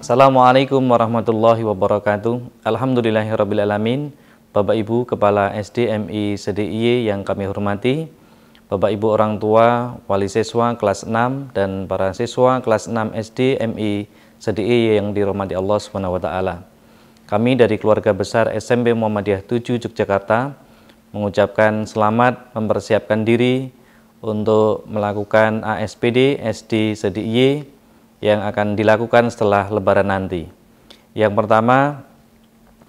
Assalamualaikum warahmatullahi wabarakatuh. Alhamdulillahirrabbilalamin. Bapak Ibu Kepala SDMI SDIY yang kami hormati, Bapak Ibu orang tua, wali siswa kelas 6 dan para siswa kelas 6 SDMI SDIY yang dirahmati Allah SWT. Kami dari keluarga besar SMP Muhammadiyah 7 Yogyakarta mengucapkan selamat mempersiapkan diri untuk melakukan ASPD SD SDIY yang akan dilakukan setelah Lebaran nanti. Yang pertama,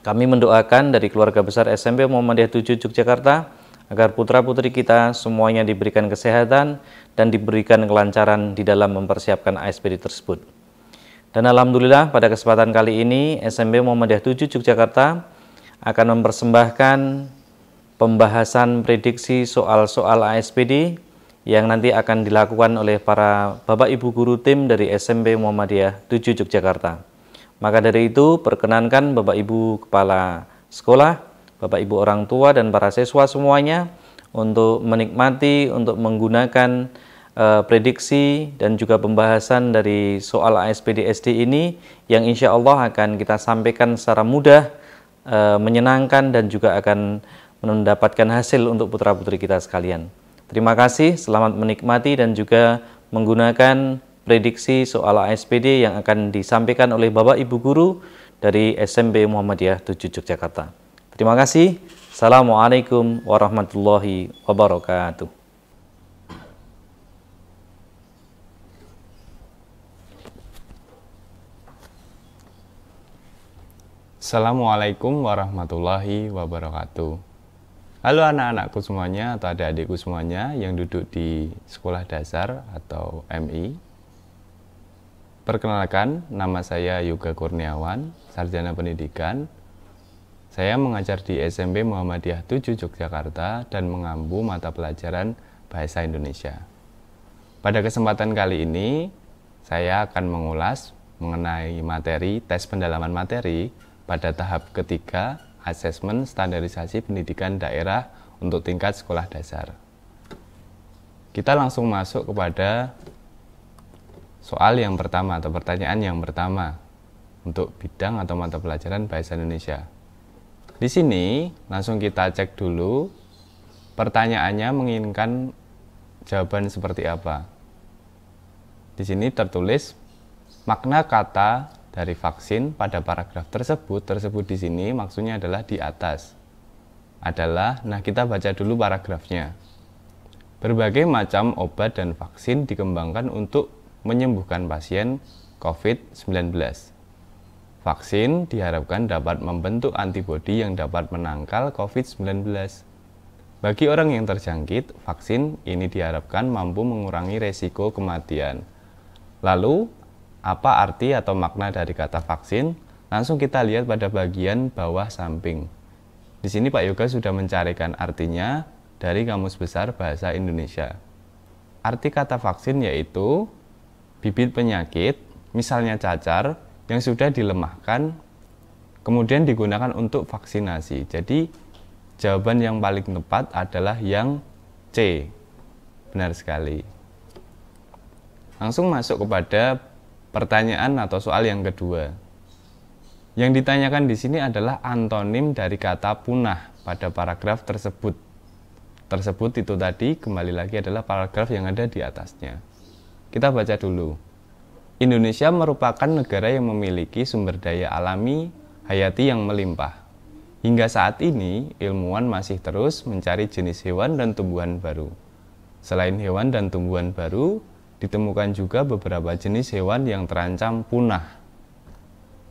kami mendoakan dari keluarga besar SMP Muhammadiyah 7 Yogyakarta agar putra-putri kita semuanya diberikan kesehatan dan diberikan kelancaran di dalam mempersiapkan ASPD tersebut. Dan alhamdulillah pada kesempatan kali ini SMP Muhammadiyah 7 Yogyakarta akan mempersembahkan pembahasan prediksi soal-soal ASPD yang nanti akan dilakukan oleh para Bapak Ibu guru tim dari SMP Muhammadiyah 7 Yogyakarta. Maka dari itu, perkenankan Bapak Ibu kepala sekolah, Bapak Ibu orang tua dan para siswa semuanya untuk menikmati, untuk menggunakan prediksi dan juga pembahasan dari soal ASPD SD ini yang insya Allah akan kita sampaikan secara mudah, menyenangkan dan juga akan mendapatkan hasil untuk putra-putri kita sekalian. Terima kasih, selamat menikmati dan juga menggunakan prediksi soal ASPD yang akan disampaikan oleh Bapak Ibu Guru dari SMP Muhammadiyah 7 Yogyakarta. Terima kasih. Assalamualaikum warahmatullahi wabarakatuh. Assalamualaikum warahmatullahi wabarakatuh. Halo anak-anakku semuanya atau adik-adikku semuanya yang duduk di sekolah dasar atau MI. Perkenalkan, nama saya Yoga Kurniawan, sarjana pendidikan. Saya mengajar di SMP Muhammadiyah 7 Yogyakarta dan mengampu mata pelajaran Bahasa Indonesia. Pada kesempatan kali ini, saya akan mengulas mengenai materi tes pendalaman materi pada tahap ketiga Asesmen Standarisasi Pendidikan Daerah untuk tingkat sekolah dasar. Kita langsung masuk kepada soal yang pertama atau pertanyaan yang pertama untuk bidang atau mata pelajaran Bahasa Indonesia. Di sini langsung kita cek dulu pertanyaannya menginginkan jawaban seperti apa. Di sini tertulis makna kata dari vaksin pada paragraf tersebut di sini maksudnya adalah di atas. Nah kita baca dulu paragrafnya. Berbagai macam obat dan vaksin dikembangkan untuk menyembuhkan pasien COVID-19. Vaksin diharapkan dapat membentuk antibodi yang dapat menangkal COVID-19. Bagi orang yang terjangkit, vaksin ini diharapkan mampu mengurangi resiko kematian. Lalu, apa arti atau makna dari kata vaksin? Langsung kita lihat pada bagian bawah samping. Di sini Pak Yoga sudah mencarikan artinya dari Kamus Besar Bahasa Indonesia. Arti kata vaksin yaitu bibit penyakit, misalnya cacar, yang sudah dilemahkan, kemudian digunakan untuk vaksinasi. Jadi, jawaban yang paling tepat adalah yang C. Benar sekali. Langsung masuk kepada pertanyaan atau soal yang kedua. Yang ditanyakan di sini adalah antonim dari kata punah pada paragraf tersebut. Tersebut itu tadi kembali lagi adalah paragraf yang ada di atasnya. Kita baca dulu. Indonesia merupakan negara yang memiliki sumber daya alami hayati yang melimpah. Hingga saat ini, ilmuwan masih terus mencari jenis hewan dan tumbuhan baru. Selain hewan dan tumbuhan baru, ditemukan juga beberapa jenis hewan yang terancam punah.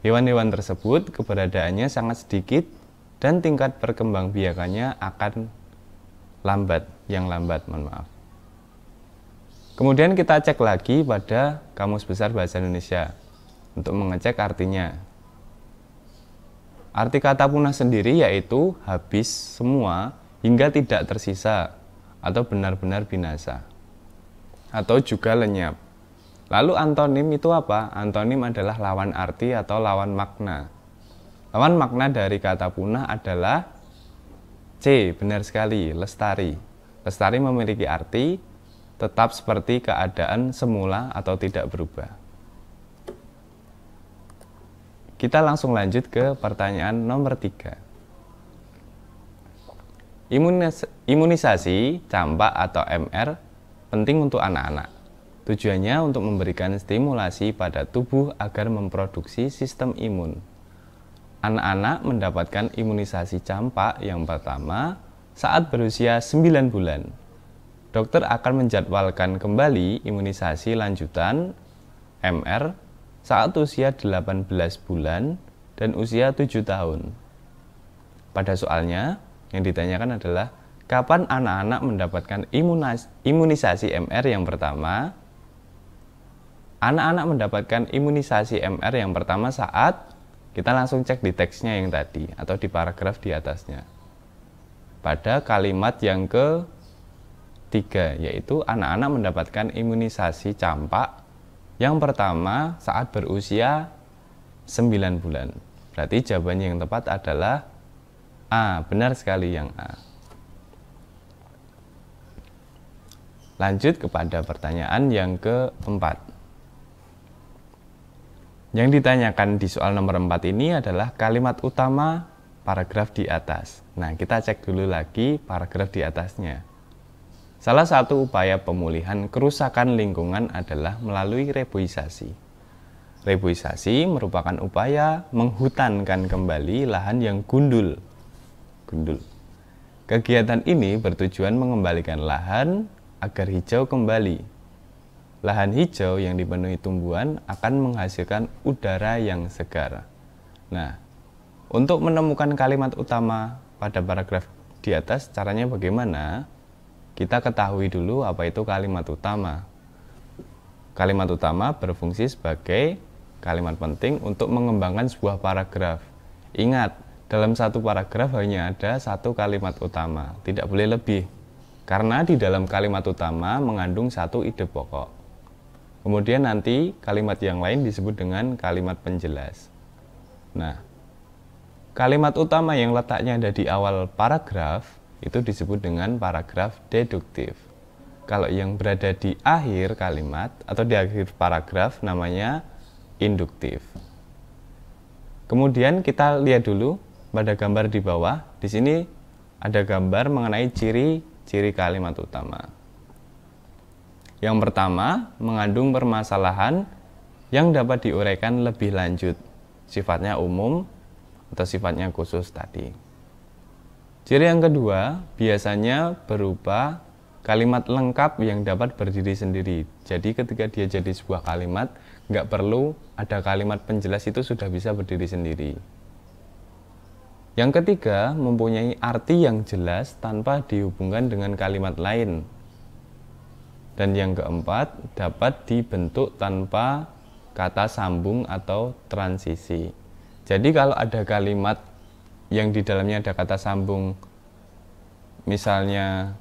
Hewan-hewan tersebut keberadaannya sangat sedikit dan tingkat perkembangbiakannya akan lambat. Kemudian kita cek lagi pada Kamus Besar Bahasa Indonesia untuk mengecek artinya. Arti kata punah sendiri yaitu habis semua hingga tidak tersisa atau benar-benar binasa, atau juga lenyap. Lalu antonim itu apa? Antonim adalah lawan arti atau lawan makna. Lawan makna dari kata punah adalah C, benar sekali, lestari. Lestari memiliki arti tetap seperti keadaan semula atau tidak berubah. kita langsung lanjut ke pertanyaan nomor 3. Imunisasi campak atau MR penting untuk anak-anak. Tujuannya untuk memberikan stimulasi pada tubuh agar memproduksi sistem imun. Anak-anak mendapatkan imunisasi campak yang pertama saat berusia 9 bulan. Dokter akan menjadwalkan kembali imunisasi lanjutan MR saat usia 18 bulan dan usia 7 tahun. Pada soalnya, yang ditanyakan adalah kapan anak-anak mendapatkan imunisasi MR yang pertama? Anak-anak mendapatkan imunisasi MR yang pertama saat, kita langsung cek di teksnya yang tadi atau di paragraf di atasnya. Pada kalimat yang ke-3, yaitu anak-anak mendapatkan imunisasi campak yang pertama saat berusia 9 bulan. Berarti jawabannya yang tepat adalah A, benar sekali yang A. Lanjut kepada pertanyaan yang ke-4. Yang ditanyakan di soal nomor 4 ini adalah kalimat utama paragraf di atas. Nah, kita cek dulu lagi paragraf di atasnya. Salah satu upaya pemulihan kerusakan lingkungan adalah melalui reboisasi. Reboisasi merupakan upaya menghutankan kembali lahan yang gundul. Kegiatan ini bertujuan mengembalikan lahan agar hijau kembali. Lahan hijau yang dipenuhi tumbuhan akan menghasilkan udara yang segar. Nah, untuk menemukan kalimat utama pada paragraf di atas, caranya bagaimana? Kita ketahui dulu apa itu kalimat utama. Kalimat utama berfungsi sebagai kalimat penting untuk mengembangkan sebuah paragraf. Ingat, dalam satu paragraf hanya ada satu kalimat utama, tidak boleh lebih. Karena di dalam kalimat utama mengandung satu ide pokok. Kemudian nanti kalimat yang lain disebut dengan kalimat penjelas. Nah, kalimat utama yang letaknya ada di awal paragraf itu disebut dengan paragraf deduktif. Kalau yang berada di akhir kalimat atau di akhir paragraf namanya induktif. Kemudian kita lihat dulu pada gambar di bawah. Di sini ada gambar mengenai ciri-ciri kalimat utama. Yang pertama, mengandung permasalahan yang dapat diuraikan lebih lanjut, sifatnya umum atau sifatnya khusus tadi. Ciri yang kedua, biasanya berupa kalimat lengkap yang dapat berdiri sendiri. Jadi ketika dia jadi sebuah kalimat, nggak perlu ada kalimat penjelas, itu sudah bisa berdiri sendiri. Yang ketiga, mempunyai arti yang jelas tanpa dihubungkan dengan kalimat lain. Dan yang keempat, dapat dibentuk tanpa kata sambung atau transisi. Jadi kalau ada kalimat yang di dalamnya ada kata sambung, misalnya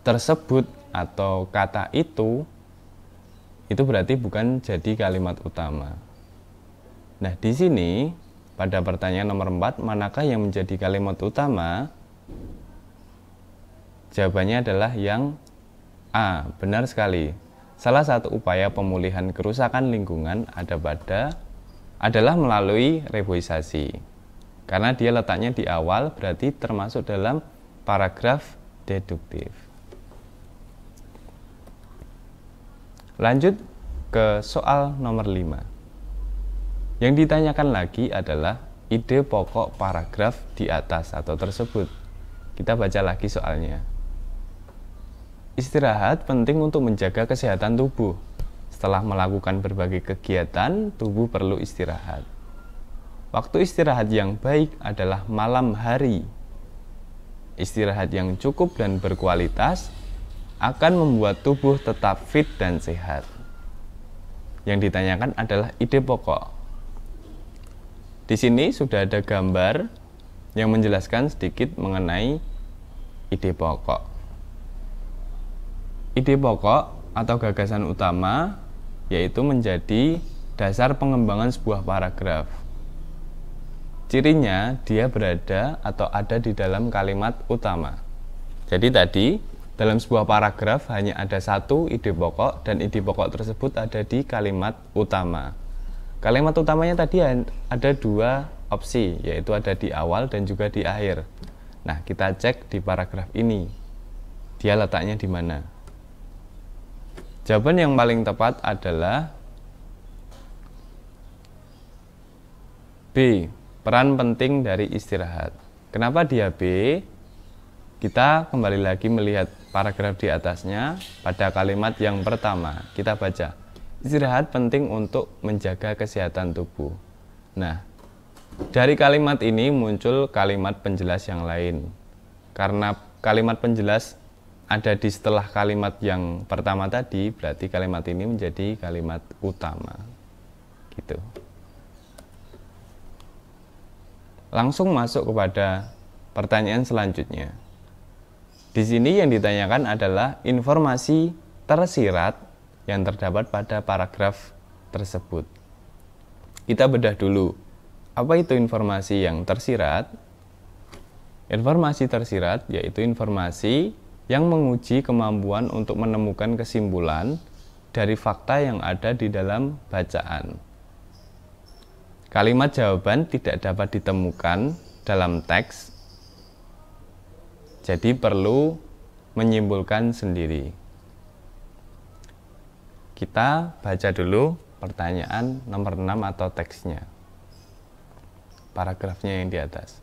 tersebut atau kata itu berarti bukan jadi kalimat utama. Nah, di sini pada pertanyaan nomor 4, manakah yang menjadi kalimat utama? Jawabannya adalah yang A, benar sekali. Salah satu upaya pemulihan kerusakan lingkungan adalah melalui reboisasi. Karena dia letaknya di awal, berarti termasuk dalam paragraf deduktif. Lanjut ke soal nomor 5. Yang ditanyakan lagi adalah ide pokok paragraf di atas atau tersebut. Kita baca lagi soalnya. Istirahat penting untuk menjaga kesehatan tubuh. Setelah melakukan berbagai kegiatan, tubuh perlu istirahat. Waktu istirahat yang baik adalah malam hari. Istirahat yang cukup dan berkualitas akan membuat tubuh tetap fit dan sehat. Yang ditanyakan adalah ide pokok. Di sini sudah ada gambar yang menjelaskan sedikit mengenai ide pokok. Ide pokok atau gagasan utama yaitu menjadi dasar pengembangan sebuah paragraf. Cirinya dia berada atau ada di dalam kalimat utama. Jadi tadi dalam sebuah paragraf hanya ada satu ide pokok dan ide pokok tersebut ada di kalimat utama. Kalimat utamanya tadi ada dua opsi, yaitu ada di awal dan juga di akhir. Nah, kita cek di paragraf ini, dia letaknya di mana. Jawaban yang paling tepat adalah B, peran penting dari istirahat. Kenapa dia B? Kita kembali lagi melihat paragraf di atasnya. Pada kalimat yang pertama, kita baca, istirahat penting untuk menjaga kesehatan tubuh. Nah, dari kalimat ini muncul kalimat penjelas yang lain. Karena kalimat penjelas ada di setelah kalimat yang pertama tadi, berarti kalimat ini menjadi kalimat utama. Gitu. Langsung masuk kepada pertanyaan selanjutnya. Di sini yang ditanyakan adalah informasi tersirat yang terdapat pada paragraf tersebut. Kita bedah dulu. Apa itu informasi yang tersirat? Informasi tersirat yaitu informasi yang menguji kemampuan untuk menemukan kesimpulan dari fakta yang ada di dalam bacaan. Kalimat jawaban tidak dapat ditemukan dalam teks, jadi perlu menyimpulkan sendiri. Kita baca dulu pertanyaan nomor 6 atau teksnya. Paragrafnya yang di atas.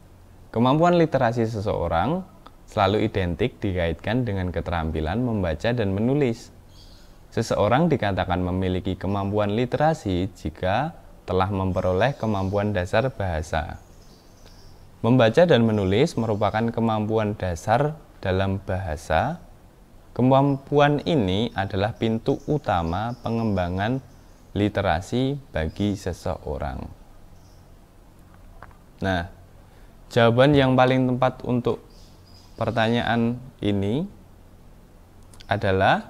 Kemampuan literasi seseorang selalu identik dikaitkan dengan keterampilan membaca dan menulis. Seseorang dikatakan memiliki kemampuan literasi jika telah memperoleh kemampuan dasar bahasa. Membaca dan menulis merupakan kemampuan dasar dalam bahasa. Kemampuan ini adalah pintu utama pengembangan literasi bagi seseorang. Nah, jawaban yang paling tepat untuk pertanyaan ini adalah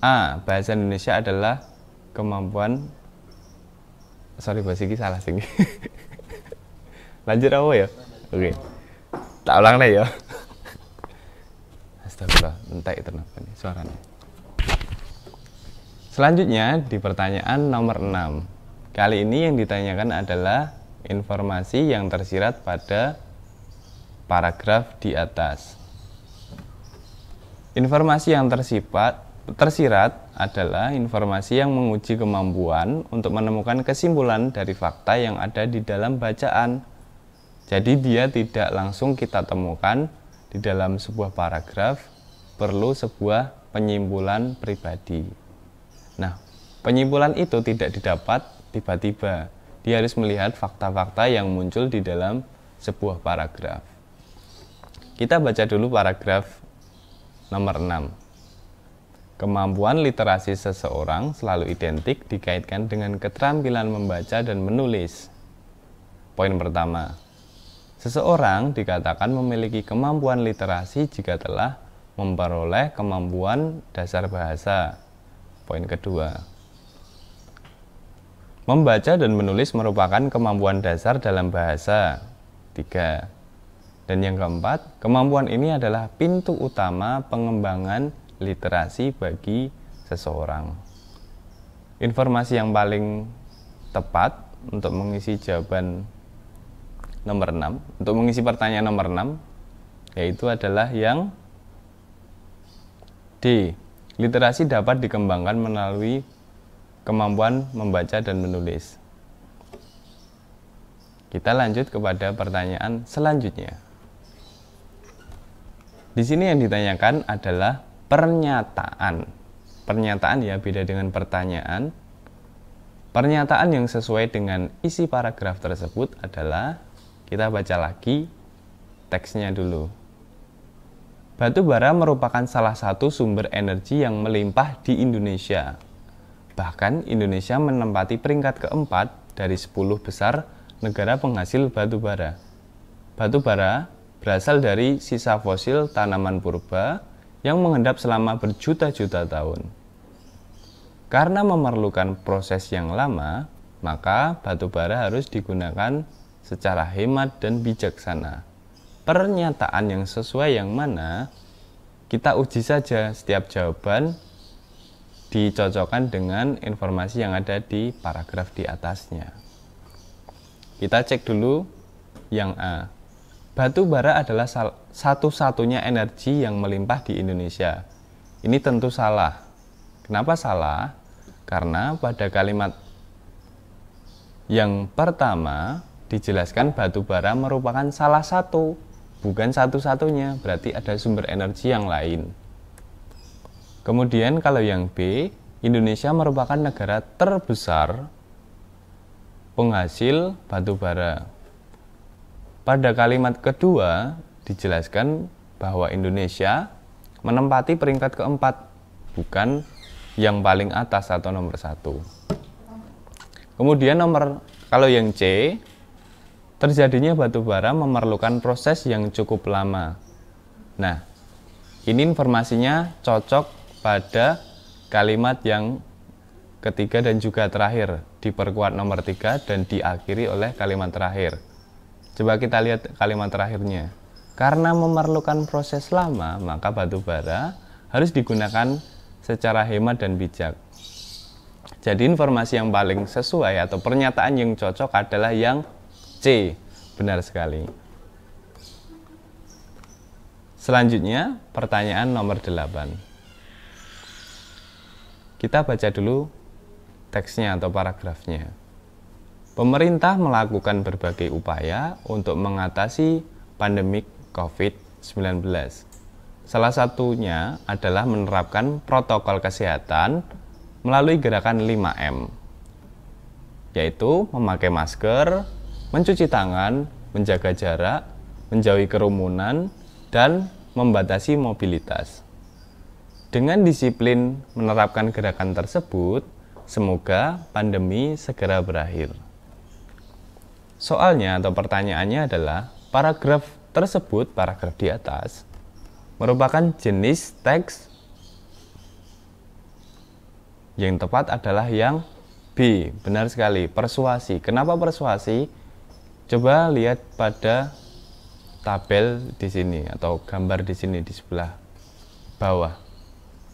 A. Bahasa Indonesia adalah kemampuan. Sorry, bahasa ini salah sih. Lanjut apa ya? Oke. Tak ulang deh ya. Astagfirullah, entek itu kenapa nih suaranya. Selanjutnya di pertanyaan nomor 6. Kali ini yang ditanyakan adalah informasi yang tersirat pada paragraf di atas. Informasi yang tersirat adalah informasi yang menguji kemampuan untuk menemukan kesimpulan dari fakta yang ada di dalam bacaan. Jadi dia tidak langsung kita temukan di dalam sebuah paragraf, perlu sebuah penyimpulan pribadi. Nah, penyimpulan itu tidak didapat tiba-tiba. Dia harus melihat fakta-fakta yang muncul di dalam sebuah paragraf. Kita baca dulu paragraf nomor 6. Kemampuan literasi seseorang selalu identik dikaitkan dengan keterampilan membaca dan menulis. Poin pertama, seseorang dikatakan memiliki kemampuan literasi jika telah memperoleh kemampuan dasar bahasa. Poin kedua, membaca dan menulis merupakan kemampuan dasar dalam bahasa. 3. Dan yang keempat, kemampuan ini adalah pintu utama pengembangan literasi bagi seseorang. Informasi yang paling tepat untuk mengisi jawaban nomor 6, untuk mengisi pertanyaan nomor 6, yaitu adalah yang D. Literasi dapat dikembangkan melalui kemampuan membaca dan menulis. Kita lanjut kepada pertanyaan selanjutnya. Di sini yang ditanyakan adalah pernyataan. Pernyataan ya beda dengan pertanyaan. Pernyataan yang sesuai dengan isi paragraf tersebut adalah, kita baca lagi teksnya dulu. Batu bara merupakan salah satu sumber energi yang melimpah di Indonesia. Bahkan Indonesia menempati peringkat keempat dari 10 besar negara penghasil batu bara. Batu bara berasal dari sisa fosil tanaman purba yang mengendap selama berjuta-juta tahun. Karena memerlukan proses yang lama, maka batu bara harus digunakan secara hemat dan bijaksana. Pernyataan yang sesuai yang mana, kita uji saja setiap jawaban dicocokkan dengan informasi yang ada di paragraf di atasnya. Kita cek dulu yang A. Batu bara adalah satu-satunya energi yang melimpah di Indonesia. Ini tentu salah. Kenapa salah? Karena pada kalimat yang pertama dijelaskan batu bara merupakan salah satu, bukan satu-satunya, berarti ada sumber energi yang lain. Kemudian kalau yang B, Indonesia merupakan negara terbesar penghasil batu bara. Pada kalimat kedua dijelaskan bahwa Indonesia menempati peringkat keempat, bukan yang paling atas atau nomor 1. Kemudian kalau yang C, terjadinya batu bara memerlukan proses yang cukup lama. Nah, ini informasinya cocok pada kalimat yang ketiga dan juga terakhir, diperkuat nomor 3 dan diakhiri oleh kalimat terakhir. Coba kita lihat kalimat terakhirnya. Karena memerlukan proses lama, maka batu bara harus digunakan secara hemat dan bijak. Jadi informasi yang paling sesuai atau pernyataan yang cocok adalah yang C. Benar sekali. Selanjutnya, pertanyaan nomor 8. Kita baca dulu teksnya atau paragrafnya. Pemerintah melakukan berbagai upaya untuk mengatasi pandemik COVID-19. Salah satunya adalah menerapkan protokol kesehatan melalui gerakan 5M, yaitu memakai masker, mencuci tangan, menjaga jarak, menjauhi kerumunan, dan membatasi mobilitas. Dengan disiplin menerapkan gerakan tersebut, semoga pandemi segera berakhir. Soalnya atau pertanyaannya adalah, paragraf tersebut, paragraf di atas, merupakan jenis teks yang tepat adalah yang B. Benar sekali, persuasi. Kenapa persuasi? Coba lihat pada tabel di sini atau gambar di sini di sebelah bawah.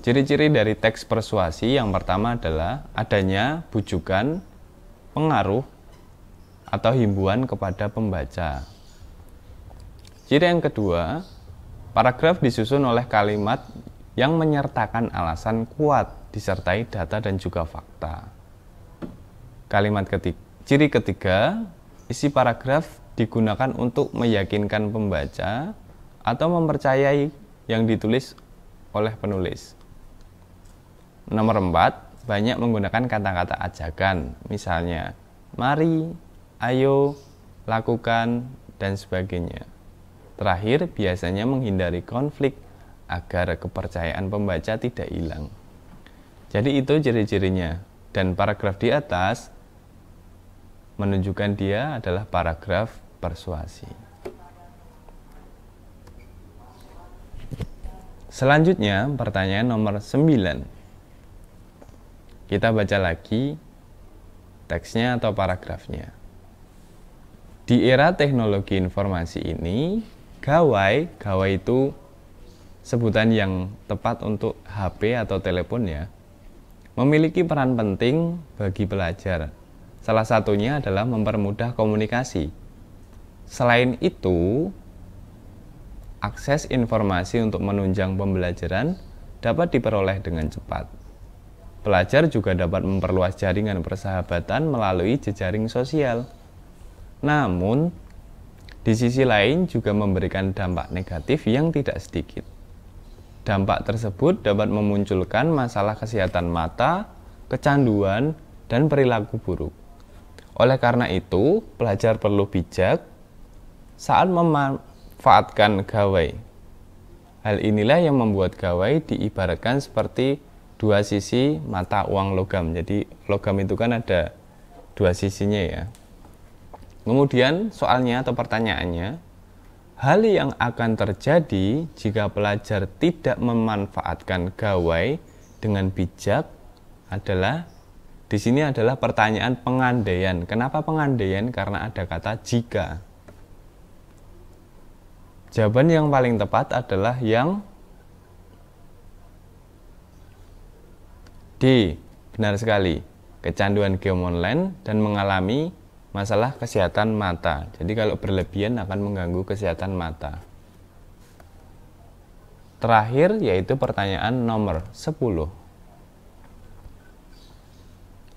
Ciri-ciri dari teks persuasi yang pertama adalah adanya bujukan, pengaruh, atau himbuan kepada pembaca. Ciri yang kedua, paragraf disusun oleh kalimat yang menyertakan alasan kuat disertai data dan juga fakta. Ciri ketiga, isi paragraf digunakan untuk meyakinkan pembaca atau mempercayai yang ditulis oleh penulis. Nomor 4, banyak menggunakan kata-kata ajakan, misalnya mari, ayo, lakukan, dan sebagainya. Terakhir, biasanya menghindari konflik agar kepercayaan pembaca tidak hilang. Jadi itu ciri-cirinya. Dan paragraf di atas menunjukkan dia adalah paragraf persuasi. Selanjutnya, pertanyaan nomor 9. Kita baca lagi teksnya atau paragrafnya. Di era teknologi informasi ini, gawai itu sebutan yang tepat untuk HP atau telepon ya, memiliki peran penting bagi pelajar. Salah satunya adalah mempermudah komunikasi. Selain itu, akses informasi untuk menunjang pembelajaran dapat diperoleh dengan cepat. Pelajar juga dapat memperluas jaringan persahabatan melalui jejaring sosial. Namun, di sisi lain juga memberikan dampak negatif yang tidak sedikit. Dampak tersebut dapat memunculkan masalah kesehatan mata, kecanduan, dan perilaku buruk. Oleh karena itu, pelajar perlu bijak saat memanfaatkan gawai. Hal inilah yang membuat gawai diibaratkan seperti dua sisi mata uang logam. Jadi logam itu kan ada dua sisinya ya. Kemudian soalnya atau pertanyaannya, hal yang akan terjadi jika pelajar tidak memanfaatkan gawai dengan bijak adalah, di sini adalah pertanyaan pengandaian. Kenapa pengandaian? Karena ada kata jika. Jawaban yang paling tepat adalah yang D. Benar sekali, kecanduan game online dan mengalami masalah kesehatan mata. Jadi kalau berlebihan akan mengganggu kesehatan mata. Terakhir yaitu pertanyaan nomor 10.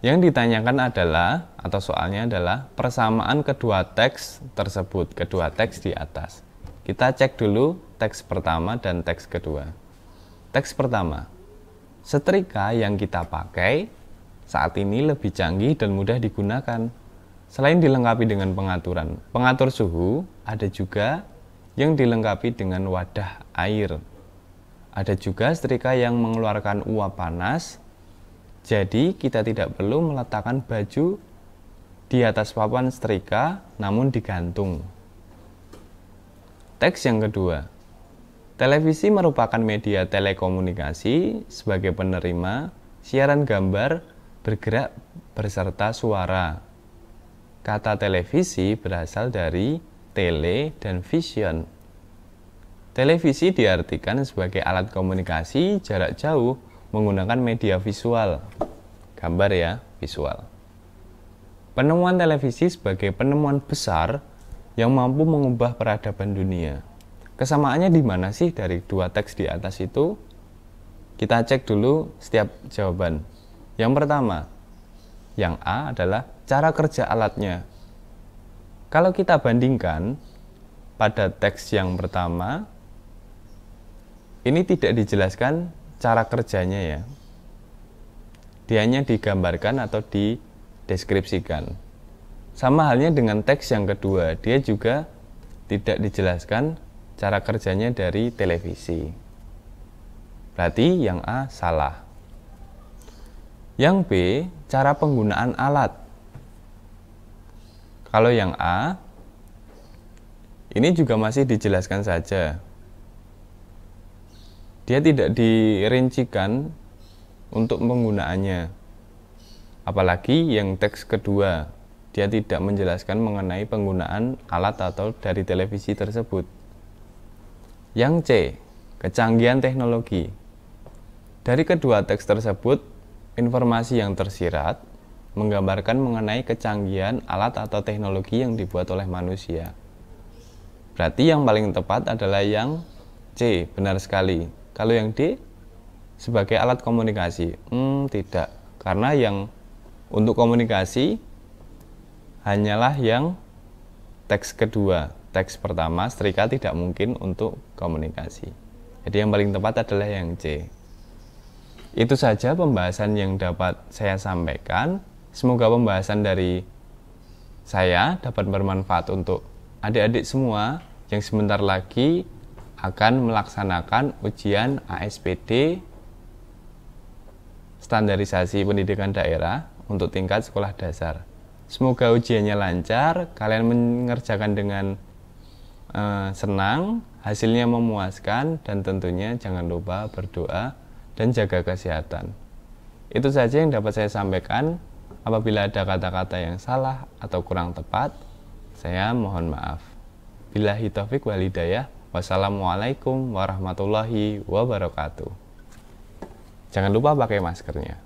Yang ditanyakan adalah, atau soalnya adalah, persamaan kedua teks tersebut, kedua teks di atas. Kita cek dulu teks pertama dan teks kedua. Teks pertama, setrika yang kita pakai saat ini lebih canggih dan mudah digunakan. Selain dilengkapi dengan pengatur suhu, ada juga yang dilengkapi dengan wadah air. Ada juga setrika yang mengeluarkan uap panas. Jadi kita tidak perlu meletakkan baju di atas papan setrika, namun digantung. Teks yang kedua, televisi merupakan media telekomunikasi sebagai penerima siaran gambar bergerak beserta suara. Kata televisi berasal dari tele dan vision. Televisi diartikan sebagai alat komunikasi jarak jauh menggunakan media visual, gambar ya, visual. Penemuan televisi sebagai penemuan besar yang mampu mengubah peradaban dunia. Kesamaannya di mana sih dari dua teks di atas itu? Kita cek dulu setiap jawaban. Yang pertama, yang A adalah cara kerja alatnya. Kalau kita bandingkan pada teks yang pertama, ini tidak dijelaskan cara kerjanya ya. Dia hanya digambarkan atau dideskripsikan. Sama halnya dengan teks yang kedua, dia juga tidak dijelaskan cara kerjanya dari televisi. Berarti yang A salah. Yang B, cara penggunaan alat. Kalau yang A, ini juga masih dijelaskan saja. Dia tidak dirincikan untuk penggunaannya. Apalagi yang teks kedua, dia tidak menjelaskan mengenai penggunaan alat atau dari televisi tersebut. Yang C, kecanggihan teknologi. Dari kedua teks tersebut, informasi yang tersirat menggambarkan mengenai kecanggihan alat atau teknologi yang dibuat oleh manusia. Berarti yang paling tepat adalah yang C, benar sekali. Kalau yang D, sebagai alat komunikasi, tidak. Karena yang untuk komunikasi hanyalah yang teks kedua. Teks pertama, setrika tidak mungkin untuk komunikasi. Jadi yang paling tepat adalah yang C. Itu saja pembahasan yang dapat saya sampaikan. Semoga pembahasan dari saya dapat bermanfaat untuk adik-adik semua yang sebentar lagi akan melaksanakan ujian ASPD standarisasi pendidikan daerah untuk tingkat sekolah dasar. Semoga ujiannya lancar, kalian mengerjakan dengan senang, hasilnya memuaskan, dan tentunya jangan lupa berdoa dan jaga kesehatan. Itu saja yang dapat saya sampaikan. Apabila ada kata-kata yang salah atau kurang tepat, saya mohon maaf. Billahi taufik wal hidayah. Wassalamualaikum warahmatullahi wabarakatuh. Jangan lupa pakai maskernya.